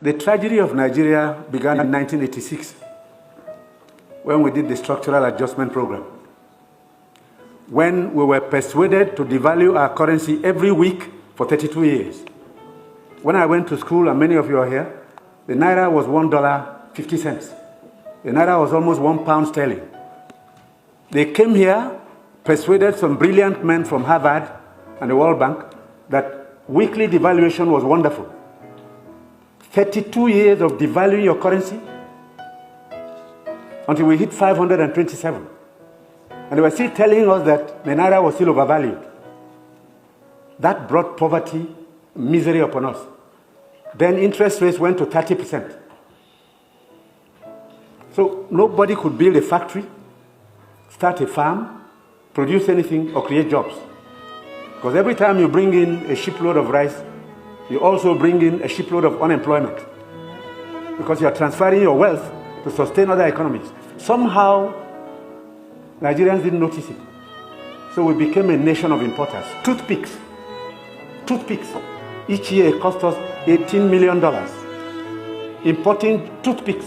The tragedy of Nigeria began in 1986 when we did the structural adjustment program. When we were persuaded to devalue our currency every week for 32 years. When I went to school, and many of you are here, the Naira was $1.50. The Naira was almost £1 sterling. They came here, persuaded some brilliant men from Harvard and the World Bank that weekly devaluation was wonderful. 32 years of devaluing your currency until we hit 527. And they were still telling us that the Naira was still overvalued. That brought poverty, misery upon us. Then interest rates went to 30%. So nobody could build a factory, start a farm, produce anything, or create jobs. Because every time you bring in a shipload of rice, you also bring in a shipload of unemployment. Because you are transferring your wealth to sustain other economies. Somehow, Nigerians didn't notice it. So we became a nation of importers. Toothpicks. Each year it cost us $18 million. Importing toothpicks.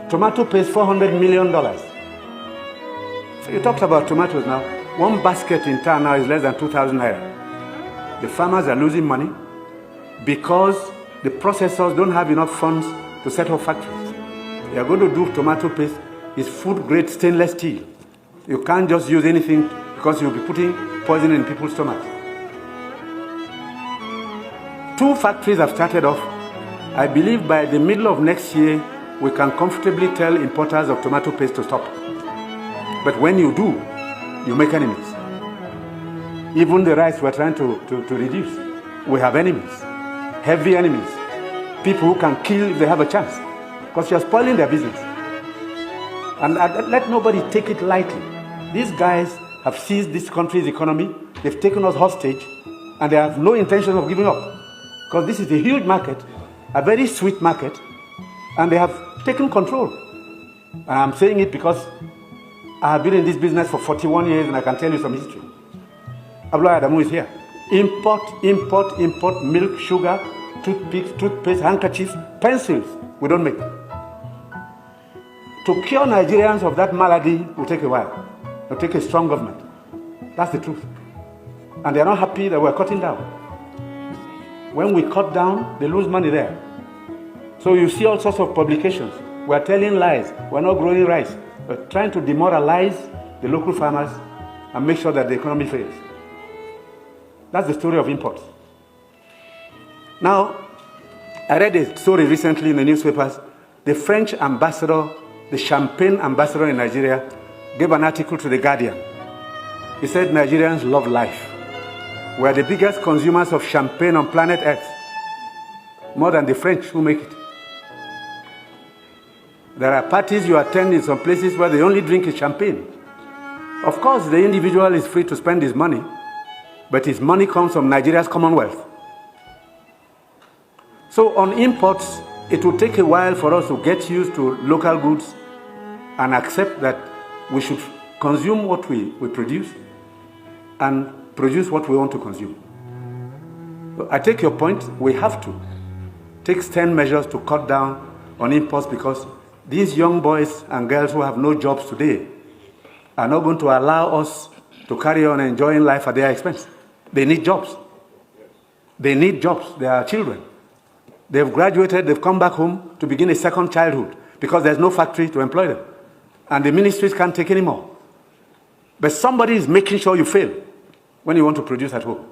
Tomato paste, $400 million. So you talked about tomatoes now. One basket in town now is less than 2,000 naira. The farmers are losing money because the processors don't have enough funds to set up factories. They are going to do tomato paste. It's food-grade stainless steel. You can't just use anything because you'll be putting poison in people's stomachs. 2 factories have started off. I believe by the middle of next year, we can comfortably tell importers of tomato paste to stop. But when you do, you make enemies. Even the rice we're trying to reduce. We have enemies, heavy enemies, people who can kill if they have a chance, because you're spoiling their business. And let nobody take it lightly. These guys have seized this country's economy, they've taken us hostage, and they have no intention of giving up. Because this is a huge market, a very sweet market, and they have taken control. And I'm saying it because I have been in this business for 41 years and I can tell you some history. Abdullah Adamu is here. Import milk, sugar, toothpicks, toothpaste, handkerchiefs, pencils. We don't make. To cure Nigerians of that malady will take a while. It will take a strong government. That's the truth. And they are not happy that we're cutting down. When we cut down, they lose money there. So you see all sorts of publications. We're telling lies. We're not growing rice. We're trying to demoralize the local farmers and make sure that the economy fails. That's the story of imports. Now, I read a story recently in the newspapers. The French ambassador, the champagne ambassador in Nigeria, gave an article to The Guardian. He said Nigerians love life. We are the biggest consumers of champagne on planet Earth, more than the French who make it. There are parties you attend in some places where the only drink is champagne. Of course, the individual is free to spend his money, but his money comes from Nigeria's commonwealth. So on imports, it will take a while for us to get used to local goods and accept that we should consume what we produce and produce what we want to consume. So I take your point. We have to take stern measures to cut down on imports because these young boys and girls who have no jobs today are not going to allow us to carry on enjoying life at their expense. They need jobs. They need jobs. They are children. They've graduated, they've come back home to begin a second childhood because there's no factory to employ them. And the ministries can't take any more. But somebody is making sure you fail when you want to produce at home.